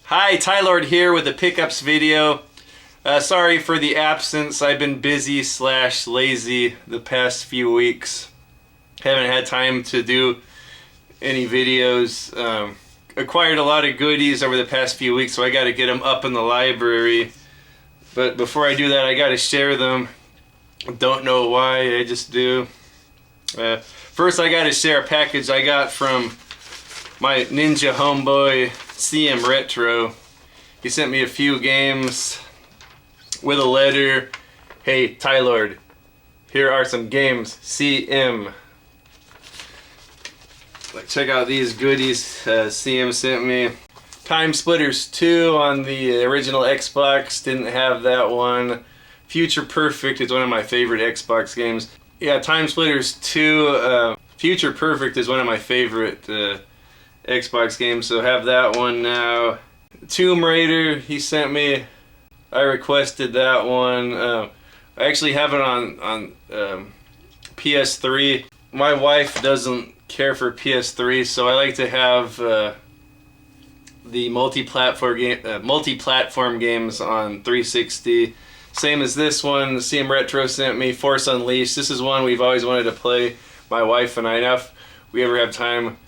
Hi, Tylord here with the pickups video. Sorry for the absence. I've been busy / lazy the past few weeks. Haven't had time to do any videos. Acquired a lot of goodies over the past few weeks, so I got to get them up in the library. But before I do that, I got to share them. Don't know why, I just do. First, I got to share a package I got from my ninja homeboy, CM Retro. He sent me a few games with a letter. Hey, Tylord, here are some games, CM. Check out these goodies CM sent me. Time Splitters 2 on the original Xbox, didn't have that one. Future Perfect is one of my favorite Xbox games. Yeah, Time Splitters 2, Future Perfect is one of my favorite Xbox games, so have that one now. Tomb Raider, he sent me. I requested that one. I actually have it on PS3. My wife doesn't care for PS3, so I like to have the multi-platform games on 360. Same as this one, CM Retro sent me, Force Unleashed. This is one we've always wanted to play, my wife and I. Now if we ever have time,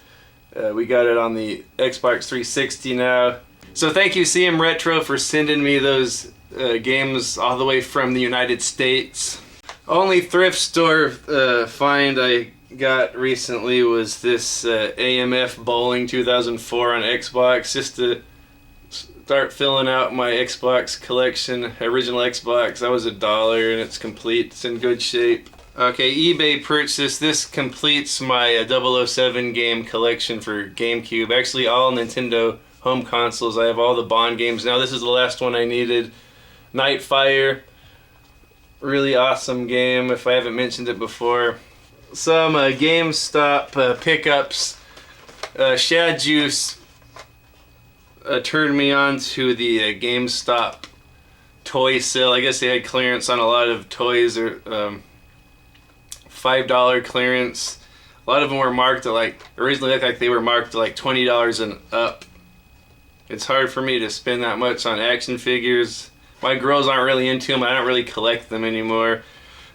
we got it on the Xbox 360 now. So thank you, CM Retro, for sending me those games all the way from the United States. Only thrift store find I got recently was this AMF Bowling 2004 on Xbox, just to start filling out my Xbox collection. Original Xbox, that was $1 and it's complete, it's in good shape. Okay, eBay purchase. This completes my 007 game collection for GameCube. Actually, all Nintendo home consoles. I have all the Bond games now. This is the last one I needed. Nightfire, really awesome game if I haven't mentioned it before. Some GameStop pickups. Shad Juice turned me on to the GameStop toy sale. I guess they had clearance on a lot of toys, or $5 clearance. A lot of them were marked at originally looked like they were marked at $20 and up. It's hard for me to spend that much on action figures. My girls aren't really into them. I don't really collect them anymore.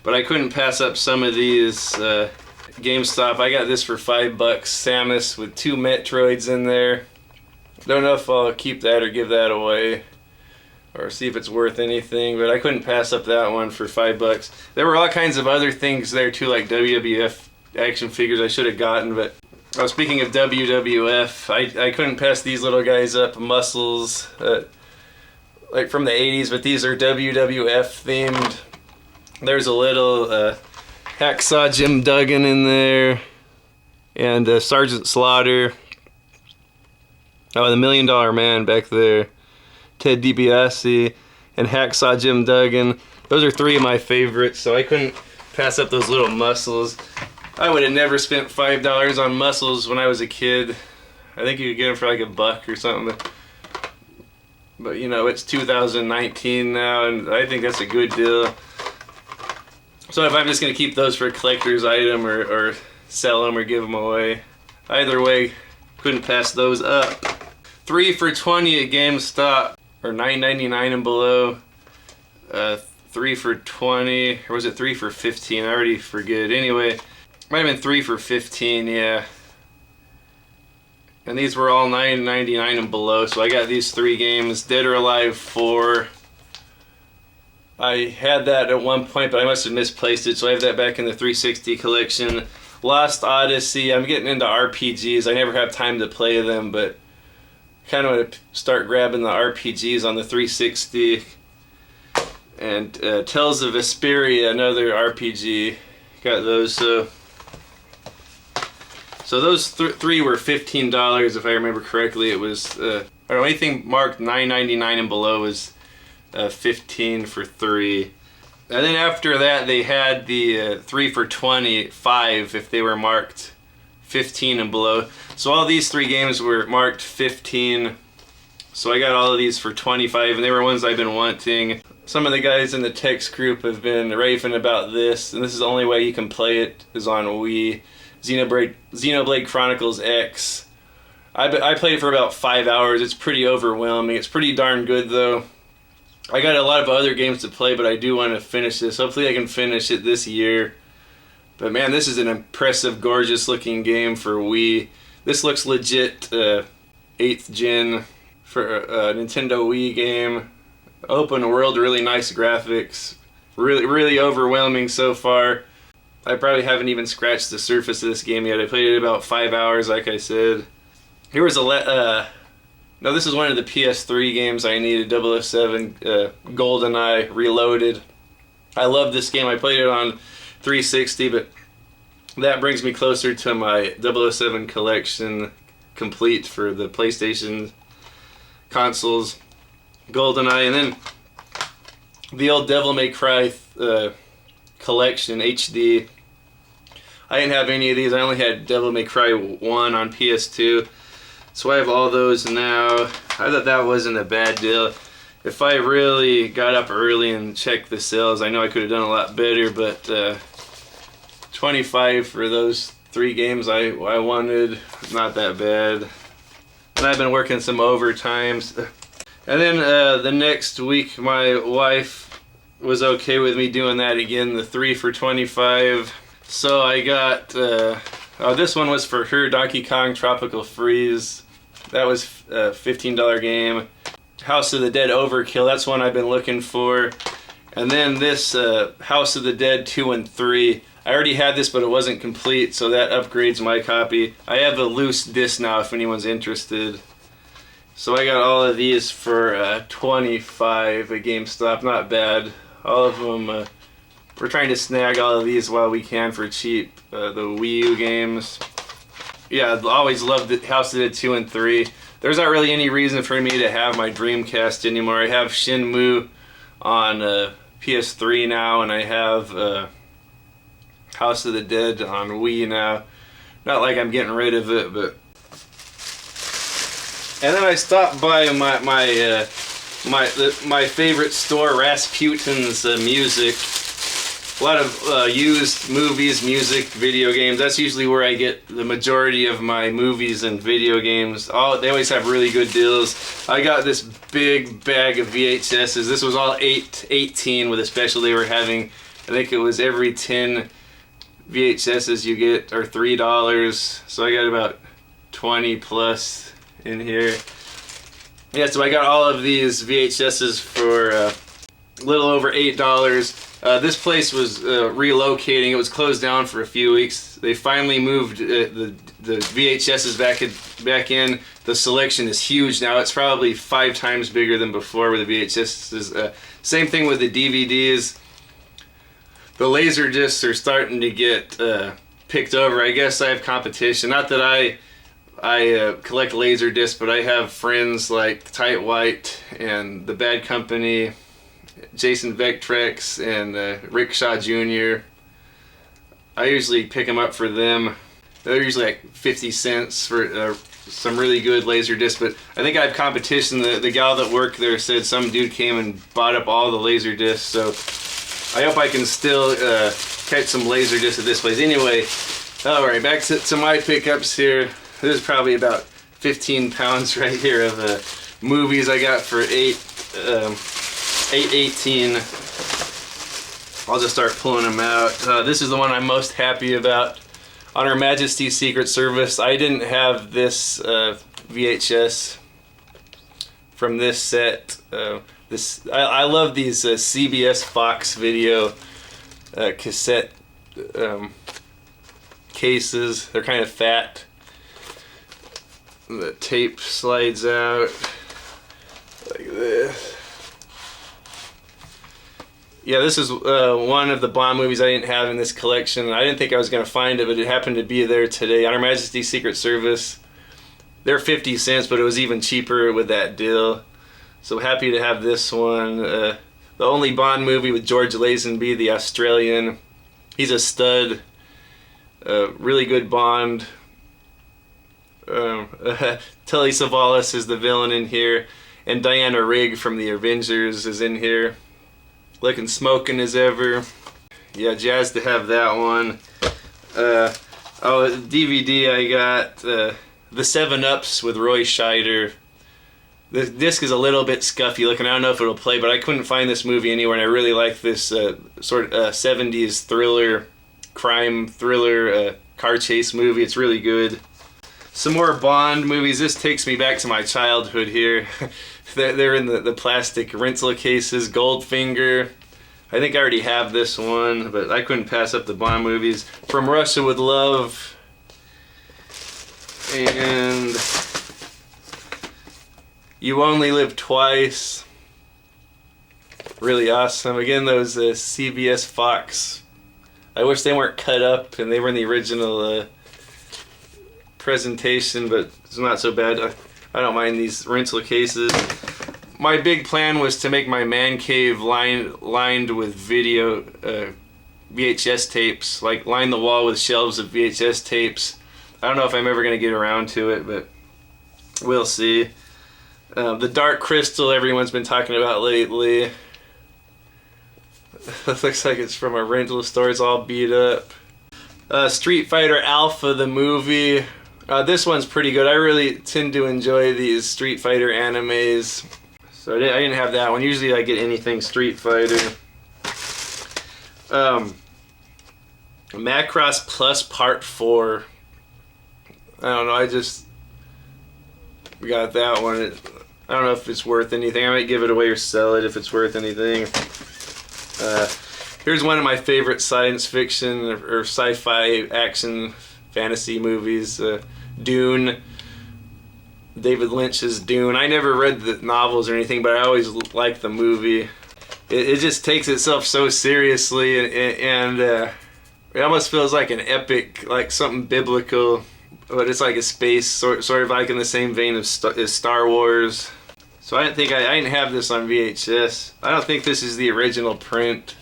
But I couldn't pass up some of these GameStop. I got this for $5. Samus with 2 Metroids in there. Don't know if I'll keep that or give that away, or see if it's worth anything, but I couldn't pass up that one for $5. There were all kinds of other things there too, like WWF action figures I should have gotten, but speaking of WWF, I couldn't pass these little guys up, Muscles, like from the 80s, but these are WWF themed. There's a little Hacksaw Jim Duggan in there, and Sergeant Slaughter. Oh, the $1 Million Man back there. Ted DiBiase and Hacksaw Jim Duggan. Those are 3 of my favorites, so I couldn't pass up those little Muscles. I would have never spent $5 on Muscles when I was a kid. I think you could get them for like $1 or something. But you know, it's 2019 now, and I think that's a good deal. So if I'm just going to keep those for a collector's item, or sell them or give them away, either way, couldn't pass those up. 3 for $20 at GameStop, or $9.99 and below. 3 for $20, or was it 3 for $15? I already forget. Anyway, might have been 3 for $15, yeah. And these were all $9.99 and below, so I got these 3 games. Dead or Alive 4. I had that at one point, but I must have misplaced it, so I have that back in the 360 collection. Lost Odyssey. I'm getting into RPGs. I never have time to play them, but kind of want to start grabbing the RPGs on the 360. And Tales of Vesperia, another RPG. Got those. So those 3 were $15, if I remember correctly. It was, I don't know, anything marked $9.99 and below was 15 for 3. And then after that, they had the 3 for $25 if they were marked 15 and below. So all these 3 games were marked 15. So I got all of these for 25, and they were ones I've been wanting. Some of the guys in the text group have been raving about this, and this is the only way you can play it is on Wii. Xenoblade Chronicles X. I played it for about 5 hours. It's pretty overwhelming. It's pretty darn good though. I got a lot of other games to play, but I do want to finish this. Hopefully I can finish it this year. But man, this is an impressive, gorgeous looking game for Wii. This looks legit 8th gen for a Nintendo Wii game. Open world, really nice graphics. Really overwhelming so far. I probably haven't even scratched the surface of this game yet. I played it about 5 hours, like I said. Here was no, this is one of the PS3 games I needed, 007 GoldenEye Reloaded. I love this game. I played it on 360, but that brings me closer to my 007 collection complete for the PlayStation consoles. GoldenEye, and then the old Devil May Cry collection HD. I didn't have any of these. I only had Devil May Cry 1 on PS2. So I have all those now. I thought that wasn't a bad deal. If I really got up early and checked the sales, I know I could have done a lot better, but $25 for those 3 games I wanted, not that bad. And I've been working some overtimes. And then the next week, my wife was okay with me doing that again, the 3 for $25. So I got, this one was for her, Donkey Kong Tropical Freeze. That was a $15 game. House of the Dead Overkill, that's one I've been looking for. And then this House of the Dead 2 and 3. I already had this, but it wasn't complete, so that upgrades my copy. I have a loose disc now if anyone's interested. So I got all of these for $25 at GameStop, not bad. All of them, we're trying to snag all of these while we can for cheap. The Wii U games. Yeah, I always loved the House of the Dead 2 and 3. There's not really any reason for me to have my Dreamcast anymore. I have Shenmue on PS3 now, and I have House of the Dead on Wii now. Not like I'm getting rid of it, but... And then I stopped by my favorite store, Rasputin's Music. A lot of used movies, music, video games. That's usually where I get the majority of my movies and video games. They always have really good deals. I got this big bag of VHSs. This was all 18 with a special they were having. I think it was every 10 VHSs you get are $3. So I got about 20 plus in here. Yeah, so I got all of these VHSs for a little over $8. This place was relocating. It was closed down for a few weeks. They finally moved the VHSs back in. The selection is huge now. It's probably 5 times bigger than before with the VHSs. Same thing with the DVDs. The laser discs are starting to get picked over. I guess I have competition. Not that I collect laser discs, but I have friends like Tight White and The Bad Company, Jason Vectrex, and Rickshaw Jr. I usually pick them up for them. They're usually like 50 cents for some really good laser discs, but I think I have competition. The gal that worked there said some dude came and bought up all the laser discs, so I hope I can still catch some laser discs at this place. Anyway, alright, back to my pickups here. There's probably about 15 pounds right here of movies I got for $8.18. I'll just start pulling them out. This is the one I'm most happy about. On Her Majesty's Secret Service. I didn't have this VHS from this set. I love these CBS Fox video cassette cases. They're kind of fat. The tape slides out like this. Yeah, this is one of the Bond movies I didn't have in this collection. I didn't think I was going to find it, but it happened to be there today. On Her Majesty's Secret Service. They're 50 cents, but it was even cheaper with that deal. So happy to have this one. The only Bond movie with George Lazenby, the Australian. He's a stud. Really good Bond. Telly Savalas is the villain in here. And Diana Rigg from the Avengers is in here. Looking smoking as ever. Yeah, jazzed to have that one. Oh, DVD, I got the 7-Ups with Roy Scheider. The disc is a little bit scuffy looking. I don't know if it'll play, but I couldn't find this movie anywhere, and I really like this sort of 70s thriller, crime thriller, car chase movie. It's really good. Some more Bond movies. This takes me back to my childhood here. They're in the plastic rental cases. Goldfinger. I think I already have this one, but I couldn't pass up the Bond movies. From Russia with Love. And You Only Live Twice. Really awesome. Again, those CBS Fox. I wish they weren't cut up and they were in the original presentation, but it's not so bad. I don't mind these rental cases. My big plan was to make my man cave lined with video VHS tapes, like line the wall with shelves of VHS tapes. I don't know if I'm ever going to get around to it, but we'll see. The Dark Crystal everyone's been talking about lately. It looks like it's from a rental store. It's all beat up. Street Fighter Alpha, the movie. This one's pretty good. I really tend to enjoy these Street Fighter animes. So I didn't have that one. Usually I get anything Street Fighter. Macross Plus Part 4. I don't know, I just got that one. I don't know if it's worth anything. I might give it away or sell it if it's worth anything. Here's one of my favorite science fiction or sci-fi action fantasy movies. Dune. David Lynch's Dune. I never read the novels or anything, but I always liked the movie. It just takes itself so seriously, and it almost feels like an epic, like something biblical, but it's like a space, sort of like in the same vein as Star Wars. So I didn't have this on VHS. I don't think this is the original print.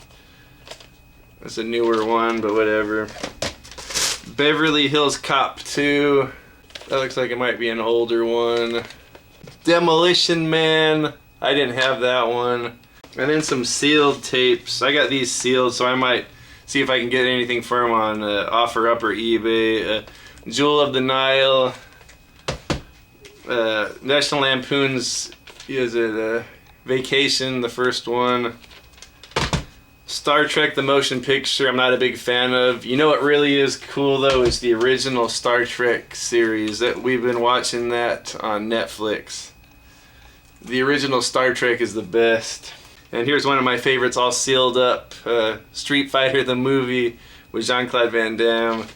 It's a newer one, but whatever. Beverly Hills Cop 2. That looks like it might be an older one. Demolition Man. I didn't have that one. And then some sealed tapes. I got these sealed, so I might see if I can get anything for them on OfferUp or eBay. Jewel of the Nile. National Lampoon's Vacation, the first one. Star Trek the Motion Picture, I'm not a big fan of. You know what really is cool though is the original Star Trek series. That we've been watching that on Netflix. The original Star Trek is the best. And here's one of my favorites all sealed up. Street Fighter the movie with Jean-Claude Van Damme.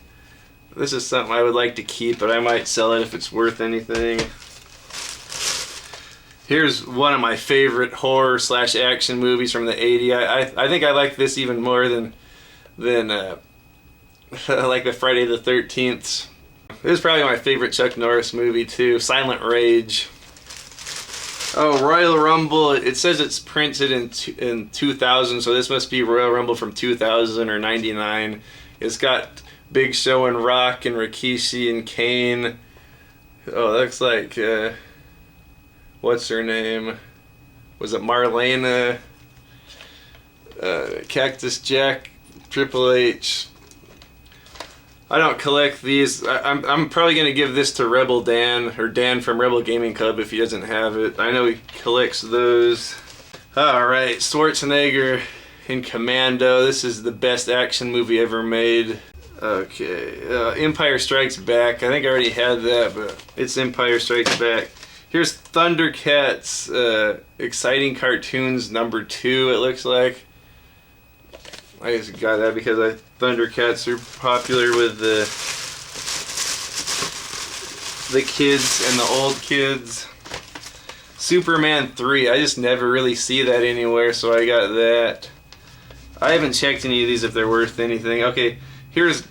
This is something I would like to keep, but I might sell it if it's worth anything. Here's one of my favorite horror / action movies from the 80s. I think I like this even more than like the Friday the 13th. This is probably my favorite Chuck Norris movie too. Silent Rage. Oh, Royal Rumble. It says it's printed in 2000, so this must be Royal Rumble from 2000 or 99. It's got Big Show and Rock and Rikishi and Kane. Oh, that looks like what's her name? Was it Marlena? Cactus Jack, Triple H. I don't collect these. I'm probably going to give this to Rebel Dan, or Dan from Rebel Gaming Club if he doesn't have it. I know he collects those. Alright, Schwarzenegger in Commando. This is the best action movie ever made. Okay, Empire Strikes Back. I think I already had that, but it's Empire Strikes Back. Here's Thundercats, Exciting Cartoons #2, it looks like. I just got that because Thundercats are popular with the kids and the old kids. Superman 3, I just never really see that anywhere, so I got that. I haven't checked any of these if they're worth anything. Okay, here's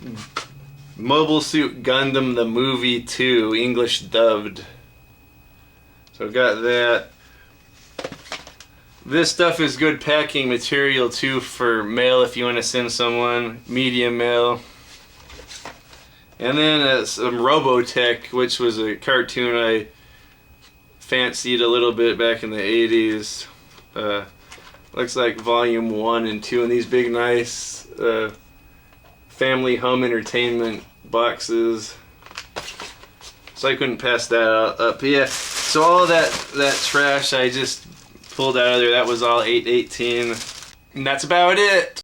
Mobile Suit Gundam the Movie 2, English dubbed. So I've got that. This stuff is good packing material too for mail if you want to send someone, medium mail. And then some Robotech, which was a cartoon I fancied a little bit back in the 80s. Looks like volume 1 and 2, and these big nice family home entertainment boxes. So I couldn't pass that up. Yeah, so all that trash I just pulled out of there, that was all 818. And that's about it.